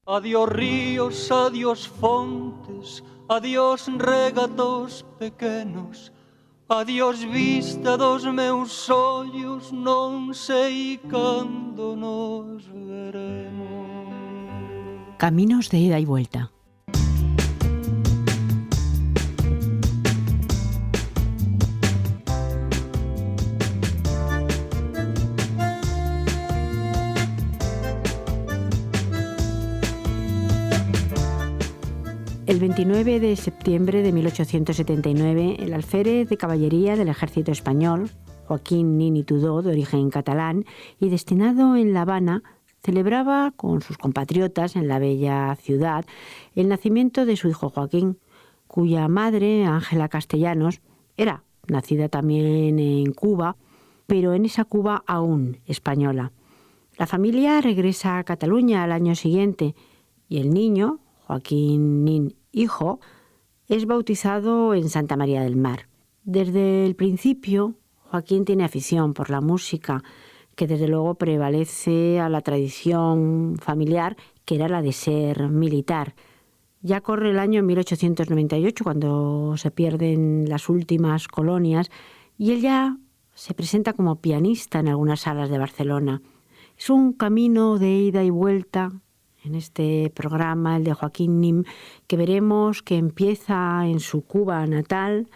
Adiós ríos, adiós fontes, adiós regatos pequenos, adiós vista dos meus ollos, non sei cando nos veremos. Caminos de ida y vuelta. El 29 de septiembre de 1879, el alférez de caballería del ejército español, Joaquín Nin y Tudó, de origen catalán y destinado en La Habana, celebraba con sus compatriotas en la bella ciudad el nacimiento de su hijo Joaquín, cuya madre, Ángela Castellanos, era nacida también en Cuba, pero en esa Cuba aún española. La familia regresa a Cataluña al año siguiente y el niño, Joaquín Nin, hijo, es bautizado en Santa María del Mar. Desde el principio, Joaquín tiene afición por la música, que desde luego prevalece a la tradición familiar, que era la de ser militar. Ya corre el año 1898, cuando se pierden las últimas colonias, y él ya se presenta como pianista en algunas salas de Barcelona. Es un camino de ida y vuelta en este programa, el de Joaquín Nin, que veremos que empieza en su Cuba natal,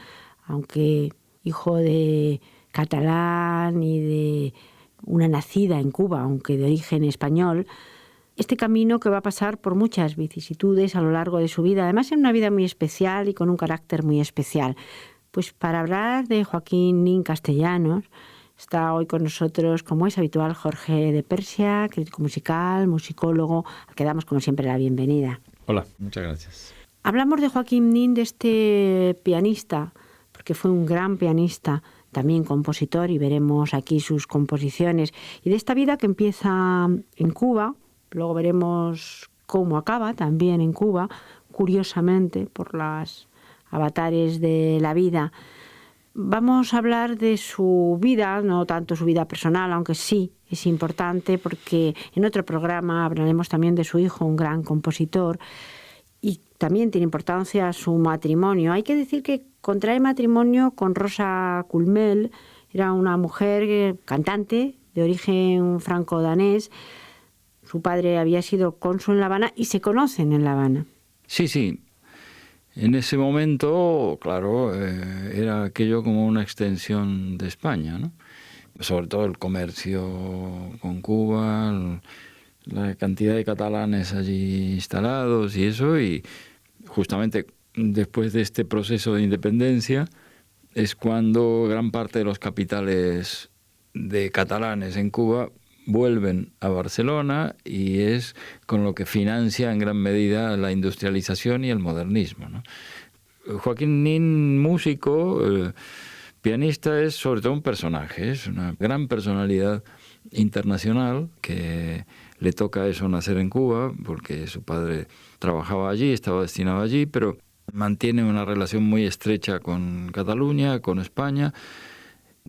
aunque hijo de catalán y de una nacida en Cuba, aunque de origen español. Este camino que va a pasar por muchas vicisitudes a lo largo de su vida, además en una vida muy especial y con un carácter muy especial. Pues para hablar de Joaquín Nin Castellanos, está hoy con nosotros, como es habitual, Jorge de Persia, crítico musical, musicólogo, al que damos como siempre la bienvenida. Hola, muchas gracias. Hablamos de Joaquín Nin, de este pianista, porque fue un gran pianista, también compositor, y veremos aquí sus composiciones, y de esta vida que empieza en Cuba, luego veremos cómo acaba también en Cuba, curiosamente, por las avatares de la vida. Vamos a hablar de su vida, no tanto su vida personal, aunque sí es importante, porque en otro programa hablaremos también de su hijo, un gran compositor, y también tiene importancia su matrimonio. Hay que decir que contrae matrimonio con Rosa Culmel, era una mujer cantante de origen franco-danés. Su padre había sido cónsul en La Habana y se conocen en La Habana. Sí. En ese momento, claro, era aquello como una extensión de España, ¿no? Sobre todo el comercio con Cuba, la cantidad de catalanes allí instalados y eso, y justamente después de este proceso de independencia es cuando gran parte de los capitales de catalanes en Cuba vuelven a Barcelona y es con lo que financia en gran medida la industrialización y el modernismo, ¿no? Joaquín Nin, músico, pianista, es sobre todo un personaje, es una gran personalidad internacional que le toca eso nacer en Cuba porque su padre trabajaba allí, estaba destinado allí, pero mantiene una relación muy estrecha con Cataluña, con España.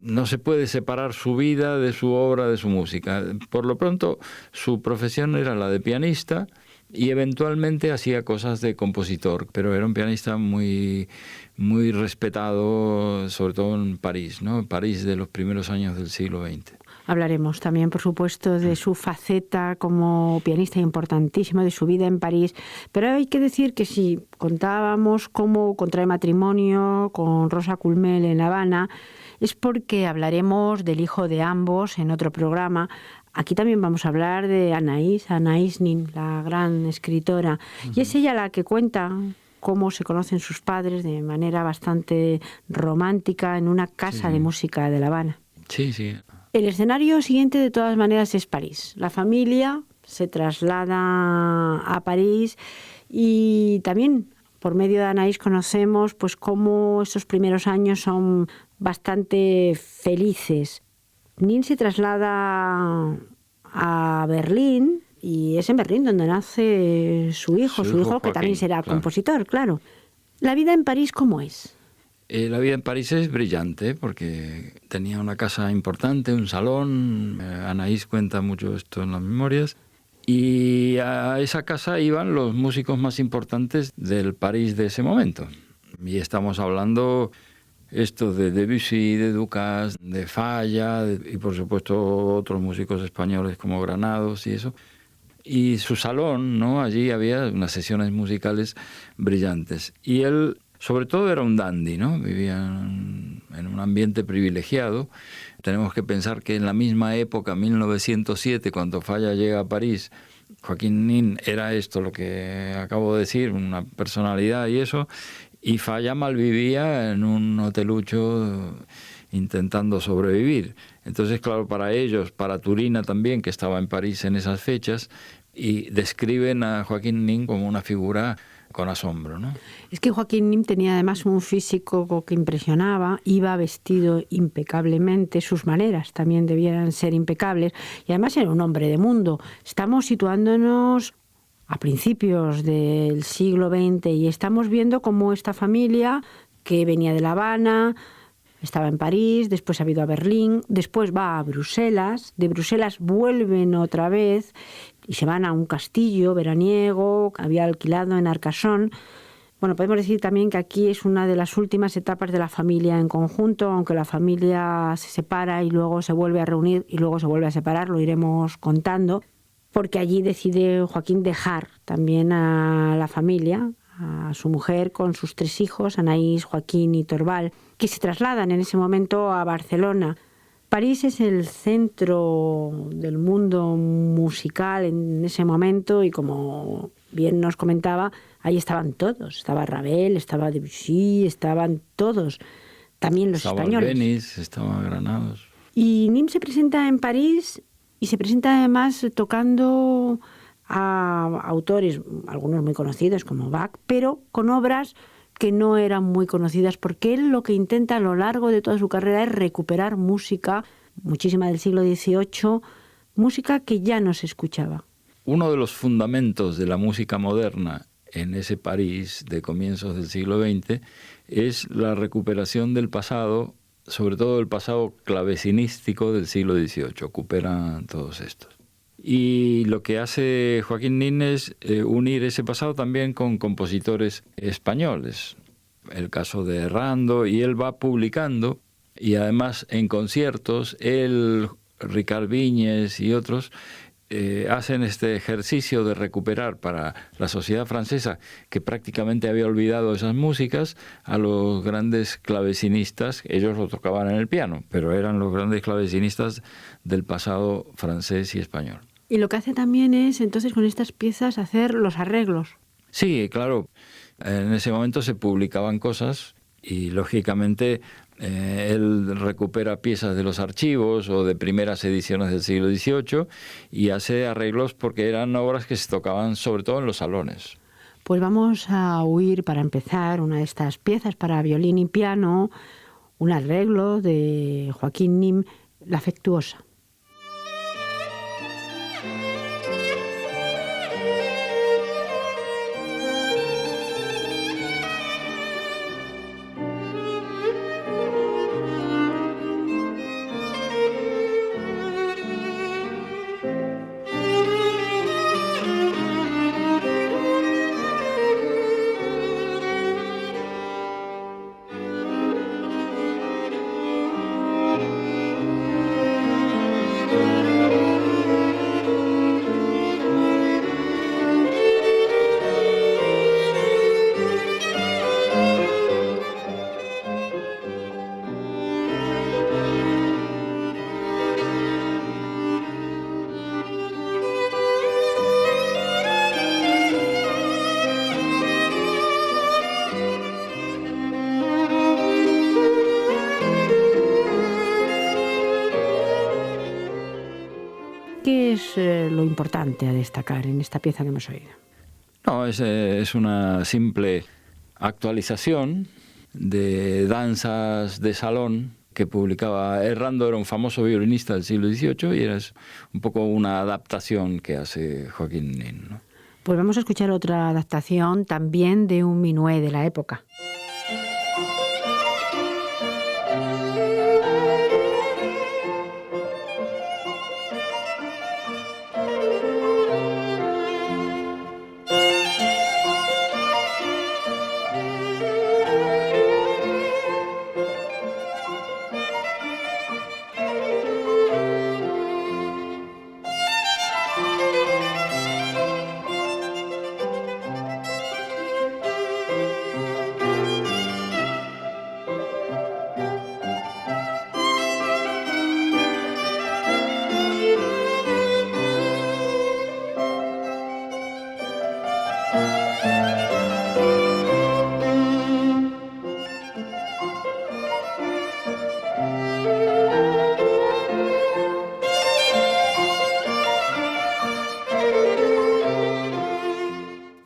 No se puede separar su vida de su obra, de su música. Por lo pronto, su profesión era la de pianista y eventualmente hacía cosas de compositor, pero era un pianista muy, muy respetado, sobre todo en París, ¿no? París de los primeros años del siglo XX. Hablaremos también, por supuesto, de su faceta como pianista importantísima, de su vida en París. Pero hay que decir que si contábamos cómo contrae matrimonio con Rosa Culmel en La Habana, es porque hablaremos del hijo de ambos en otro programa. Aquí también vamos a hablar de Anaïs Nin, la gran escritora. Uh-huh. Y es ella la que cuenta cómo se conocen sus padres de manera bastante romántica en una casa de música de La Habana. Sí. El escenario siguiente, de todas maneras, es París. La familia se traslada a París y también por medio de Anaïs conocemos pues cómo estos primeros años son bastante felices. Nin se traslada a Berlín y es en Berlín donde nace su hijo Joaquín, que también será compositor, claro. ¿La vida en París cómo es? La vida en París es brillante porque tenía una casa importante, un salón. Anaïs cuenta mucho esto en las memorias. Y a esa casa iban los músicos más importantes del París de ese momento. Y estamos hablando esto de Debussy, de Dukas, de Falla, y por supuesto otros músicos españoles como Granados y eso. Y su salón, ¿no? Allí había unas sesiones musicales brillantes. Y él, sobre todo, era un dandy, ¿no? Vivía en un ambiente privilegiado. Tenemos que pensar que en la misma época, 1907, cuando Falla llega a París, Joaquín Nin era esto, lo que acabo de decir, una personalidad y eso, y Falla malvivía en un hotelucho intentando sobrevivir. Entonces, claro, para ellos, para Turina también, que estaba en París en esas fechas, y describen a Joaquín Nin como una figura con asombro, ¿no? Es que Joaquín Nin tenía además un físico que impresionaba, iba vestido impecablemente, sus maneras también debían ser impecables, y además era un hombre de mundo. Estamos situándonos a principios del siglo XX y estamos viendo cómo esta familia, que venía de La Habana, estaba en París, después ha ido a Berlín, después va a Bruselas, de Bruselas vuelven otra vez y se van a un castillo veraniego que había alquilado en Arcachon. Bueno, podemos decir también que aquí es una de las últimas etapas de la familia en conjunto, aunque la familia se separa y luego se vuelve a reunir y luego se vuelve a separar, lo iremos contando, porque allí decide Joaquín dejar también a la familia, a su mujer con sus 3 hijos, Anaís, Joaquín y Torval, que se trasladan en ese momento a Barcelona. París es el centro del mundo musical en ese momento y, como bien nos comentaba, ahí estaban todos. Estaba Ravel, estaba Debussy, estaban todos, también los españoles. Estaba Albéniz, estaba Granados. Y Nin se presenta en París y se presenta además tocando a autores, algunos muy conocidos como Bach, pero con obras que no eran muy conocidas, porque él lo que intenta a lo largo de toda su carrera es recuperar música, muchísima del siglo XVIII, música que ya no se escuchaba. Uno de los fundamentos de la música moderna en ese París de comienzos del siglo XX es la recuperación del pasado, sobre todo el pasado clavecinístico del siglo XVIII, recuperan todos estos. Y lo que hace Joaquín Nin es unir ese pasado también con compositores españoles. El caso de Errando, y él va publicando, y además en conciertos, él, Ricard Viñes y otros, hacen este ejercicio de recuperar para la sociedad francesa, que prácticamente había olvidado esas músicas, a los grandes clavecinistas. Ellos lo tocaban en el piano, pero eran los grandes clavecinistas del pasado francés y español. Y lo que hace también es, entonces, con estas piezas hacer los arreglos. Sí, claro. En ese momento se publicaban cosas y, lógicamente, él recupera piezas de los archivos o de primeras ediciones del siglo XVIII y hace arreglos porque eran obras que se tocaban sobre todo en los salones. Pues vamos a oír, para empezar, una de estas piezas para violín y piano, un arreglo de Joaquín Nin, La Afectuosa. ¿Qué es lo importante a destacar en esta pieza que hemos oído? No, es una simple actualización de danzas de salón que publicaba. Errando era un famoso violinista del siglo XVIII y era un poco una adaptación que hace Joaquín Nin, ¿no? Pues vamos a escuchar otra adaptación también de un minué de la época.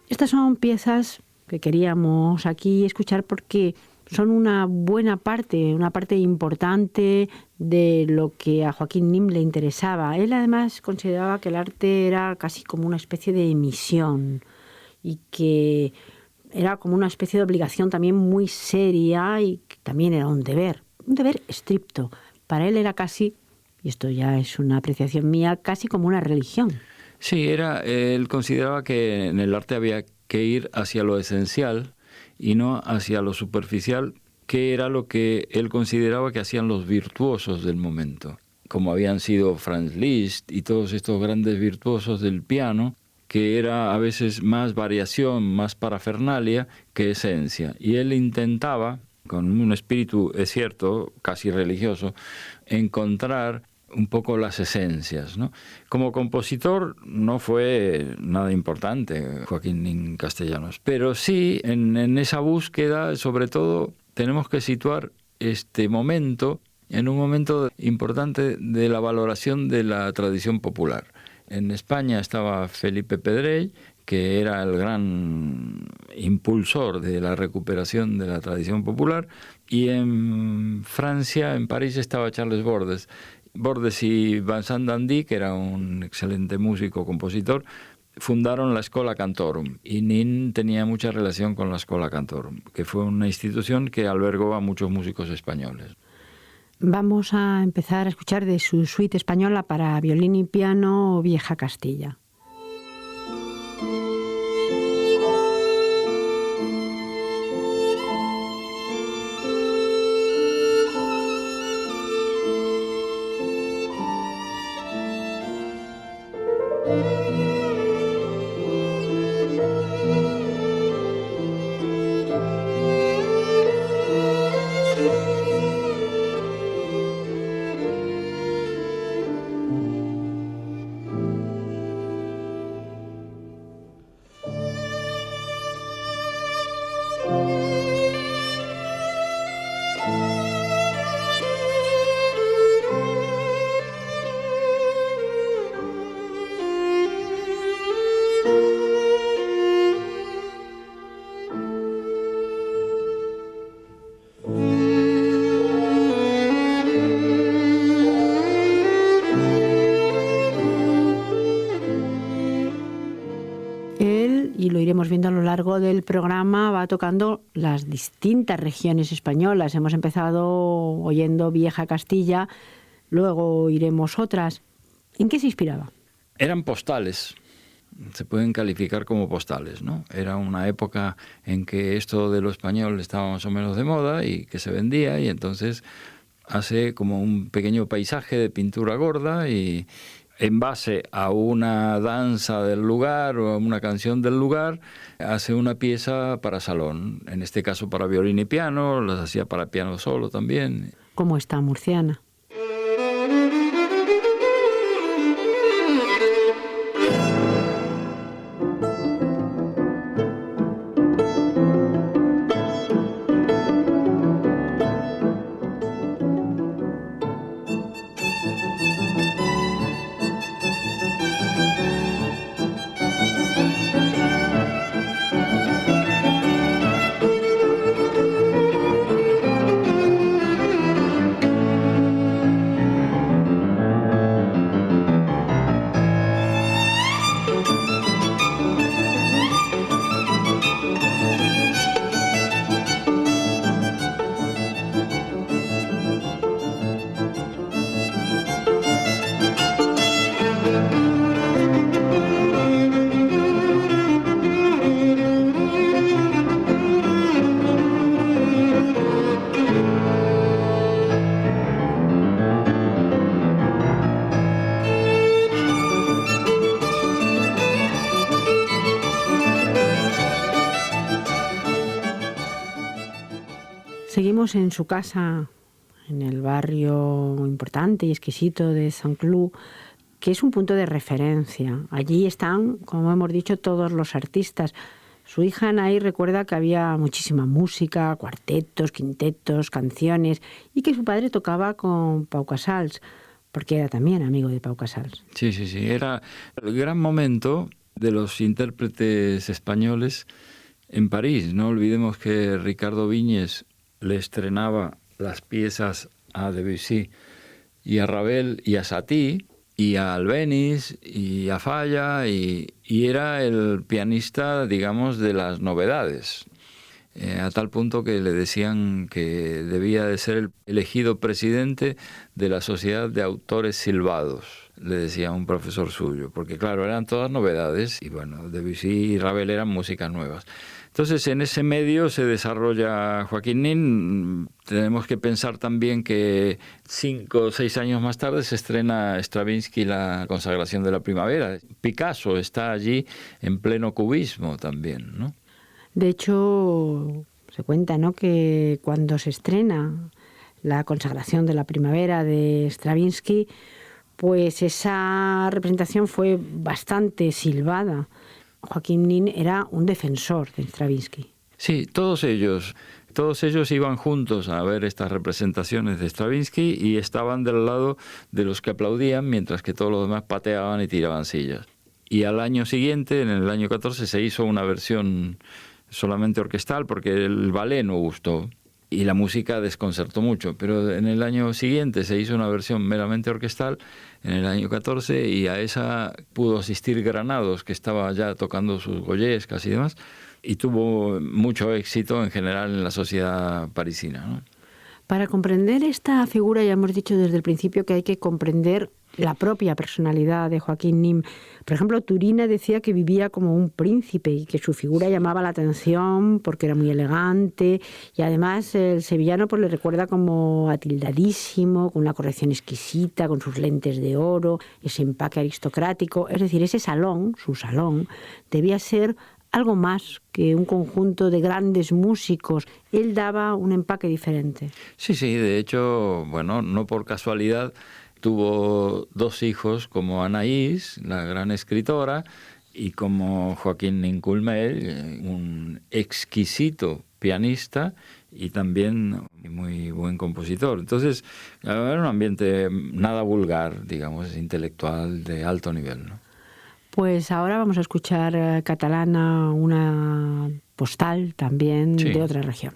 Estas son piezas que queríamos aquí escuchar porque son una parte importante de lo que a Joaquín Nin le interesaba. Él además consideraba que el arte era casi como una especie de misión y que era como una especie de obligación también muy seria y que también era un deber estricto. Para él era casi, y esto ya es una apreciación mía, casi como una religión. Sí, él consideraba que en el arte había que ir hacia lo esencial y no hacia lo superficial, que era lo que él consideraba que hacían los virtuosos del momento, como habían sido Franz Liszt y todos estos grandes virtuosos del piano, que era a veces más variación, más parafernalia que esencia. Y él intentaba, con un espíritu, es cierto, casi religioso, encontrar un poco las esencias, ¿no? Como compositor no fue nada importante Joaquín Nin Castellanos, pero sí en esa búsqueda, sobre todo, tenemos que situar este momento en un momento importante de la valoración de la tradición popular. En España estaba Felipe Pedrell, que era el gran impulsor de la recuperación de la tradición popular, y en Francia, en París, estaba Charles Bordes. Bordes y Vincent Dandy, que era un excelente músico, compositor, fundaron la Schola Cantorum, y Nin tenía mucha relación con la Schola Cantorum, que fue una institución que albergó a muchos músicos españoles. Vamos a empezar a escuchar de su suite española para violín y piano, Vieja Castilla. Y lo iremos viendo a lo largo del programa, va tocando las distintas regiones españolas. Hemos empezado oyendo Vieja Castilla, luego iremos otras. ¿En qué se inspiraba? Eran postales, se pueden calificar como postales, ¿no? Era una época en que esto de lo español estaba más o menos de moda y que se vendía, y entonces hace como un pequeño paisaje de pintura gorda y en base a una danza del lugar o a una canción del lugar, hace una pieza para salón. En este caso para violín y piano, las hacía para piano solo también. ¿Cómo está Murciana? Seguimos en su casa, en el barrio importante y exquisito de Saint-Cloud, que es un punto de referencia. Allí están, como hemos dicho, todos los artistas. Su hija Anaí recuerda que había muchísima música, cuartetos, quintetos, canciones, y que su padre tocaba con Pau Casals, porque era también amigo de Pau Casals. Sí. Era el gran momento de los intérpretes españoles en París. No olvidemos que Ricardo Viñes le estrenaba las piezas a Debussy y a Ravel y a Satie y a Albéniz y a Falla y era el pianista, digamos, de las novedades. A tal punto que le decían que debía de ser el elegido presidente de la Sociedad de Autores Silbados, le decía un profesor suyo, porque claro, eran todas novedades y bueno, Debussy y Ravel eran músicas nuevas. Entonces, en ese medio se desarrolla Joaquín Nin. Tenemos que pensar también que 5 o 6 años más tarde se estrena Stravinsky La consagración de la primavera. Picasso está allí en pleno cubismo también, ¿no? De hecho, se cuenta, ¿no?, que cuando se estrena La consagración de la primavera de Stravinsky, pues esa representación fue bastante silbada. Joaquín Nin era un defensor de Stravinsky. Sí, todos ellos iban juntos a ver estas representaciones de Stravinsky y estaban del lado de los que aplaudían, mientras que todos los demás pateaban y tiraban sillas. Y al año siguiente, en el año 14, se hizo una versión solamente orquestal porque el ballet no gustó y la música desconcertó mucho, pero en el año siguiente se hizo una versión meramente orquestal en el año 14 y a esa pudo asistir Granados, que estaba ya tocando sus goyescas y demás, y tuvo mucho éxito en general en la sociedad parisina, ¿no? Para comprender esta figura, ya hemos dicho desde el principio que hay que comprender la propia personalidad de Joaquín Nin. Por ejemplo, Turina decía que vivía como un príncipe y que su figura llamaba la atención porque era muy elegante y además el sevillano pues le recuerda como atildadísimo, con una corrección exquisita, con sus lentes de oro, ese empaque aristocrático. Es decir, ese salón, su salón, debía ser algo más que un conjunto de grandes músicos. Él daba un empaque diferente. Sí, de hecho, bueno, no por casualidad tuvo 2 hijos como Anaïs, la gran escritora, y como Joaquín Nin Culmell, un exquisito pianista y también muy buen compositor. Entonces, era un ambiente nada vulgar, digamos, intelectual de alto nivel, ¿no? Pues ahora vamos a escuchar Catalana, una postal también de otra región.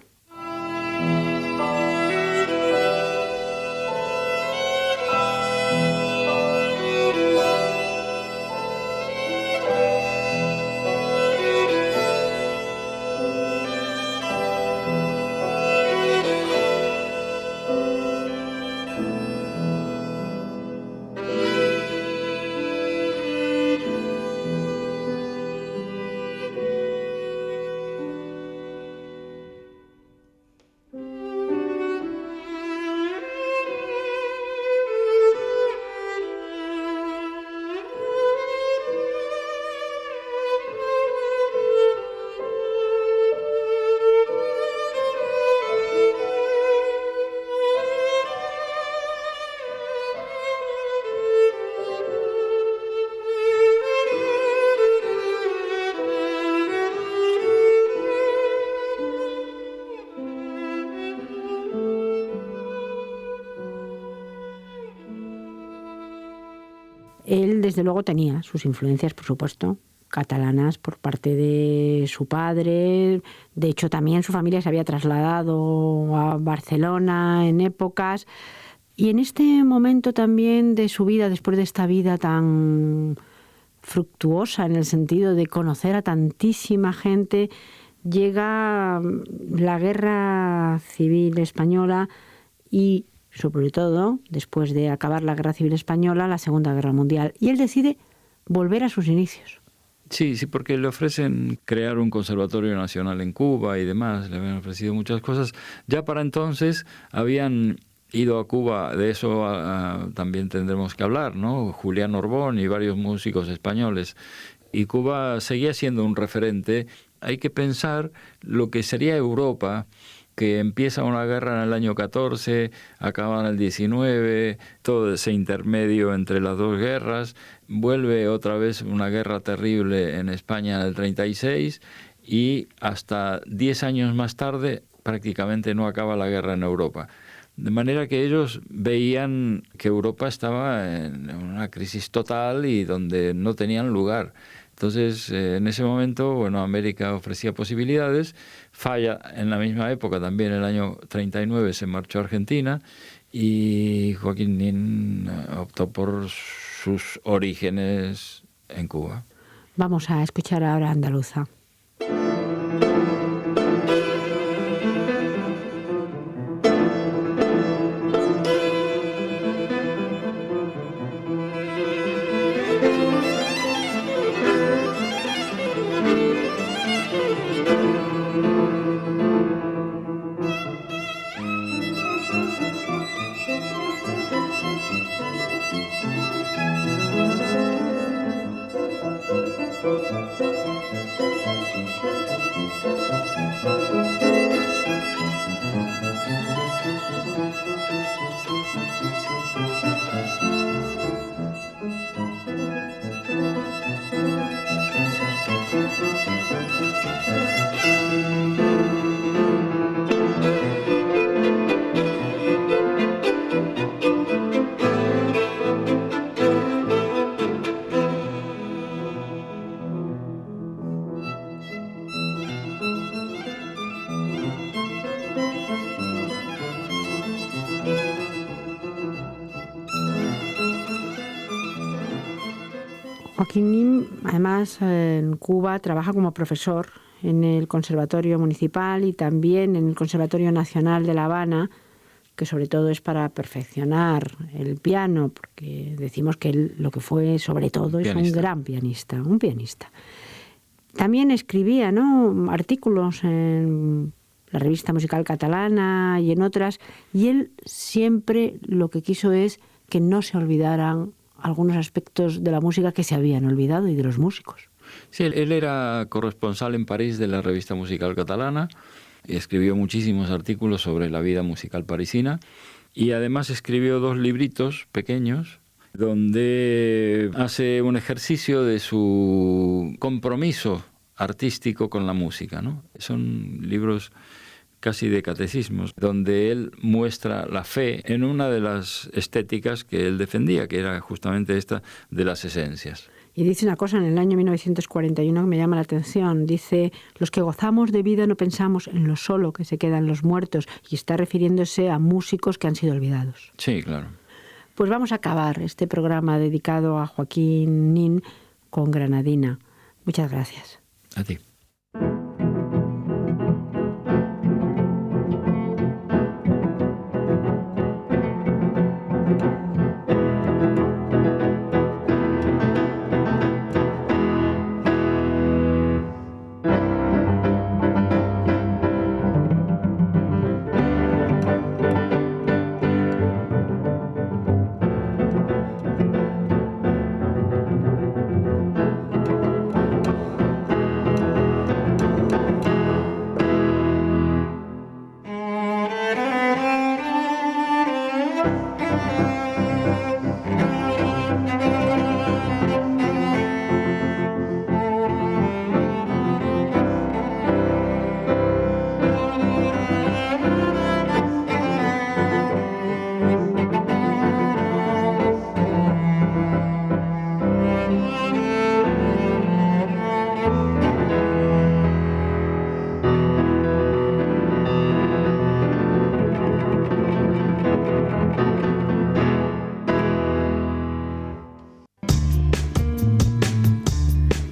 Él, desde luego, tenía sus influencias, por supuesto, catalanas por parte de su padre. De hecho, también su familia se había trasladado a Barcelona en épocas. Y en este momento también de su vida, después de esta vida tan fructuosa en el sentido de conocer a tantísima gente, llega la Guerra Civil Española y, sobre todo, después de acabar la Guerra Civil Española, la Segunda Guerra Mundial. Y él decide volver a sus inicios. Sí, porque le ofrecen crear un conservatorio nacional en Cuba y demás, le habían ofrecido muchas cosas. Ya para entonces habían ido a Cuba, de eso también tendremos que hablar, ¿no? Julián Orbón y varios músicos españoles. Y Cuba seguía siendo un referente. Hay que pensar lo que sería Europa que empieza una guerra en el año 14, acaba en el 19, todo ese intermedio entre las dos guerras, vuelve otra vez una guerra terrible en España en el 36 y hasta 10 años más tarde prácticamente no acaba la guerra en Europa. De manera que ellos veían que Europa estaba en una crisis total y donde no tenían lugar. Entonces, en ese momento, bueno, América ofrecía posibilidades. Falla en la misma época, también en el año 39 se marchó a Argentina y Joaquín Nin optó por sus orígenes en Cuba. Vamos a escuchar ahora Andaluza. Joaquín Nin, además, en Cuba trabaja como profesor en el Conservatorio Municipal y también en el Conservatorio Nacional de La Habana, que sobre todo es para perfeccionar el piano, porque decimos que él lo que fue sobre todo es un gran pianista, un pianista. También escribía, ¿no?, artículos en la Revista Musical Catalana y en otras, y él siempre lo que quiso es que no se olvidaran algunos aspectos de la música que se habían olvidado y de los músicos. Sí, él era corresponsal en París de la Revista Musical Catalana y escribió muchísimos artículos sobre la vida musical parisina y además escribió 2 libritos pequeños donde hace un ejercicio de su compromiso artístico con la música, ¿no? Son libros casi de catecismos, donde él muestra la fe en una de las estéticas que él defendía, que era justamente esta de las esencias. Y dice una cosa en el año 1941 que me llama la atención. Dice, los que gozamos de vida no pensamos en lo solo que se quedan los muertos, y está refiriéndose a músicos que han sido olvidados. Sí, claro. Pues vamos a acabar este programa dedicado a Joaquín Nin con Granadina. Muchas gracias. A ti.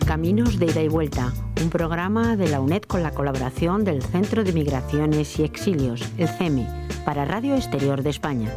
Caminos de Ida y Vuelta, un programa de la UNED con la colaboración del Centro de Migraciones y Exilios, el CEME, para Radio Exterior de España.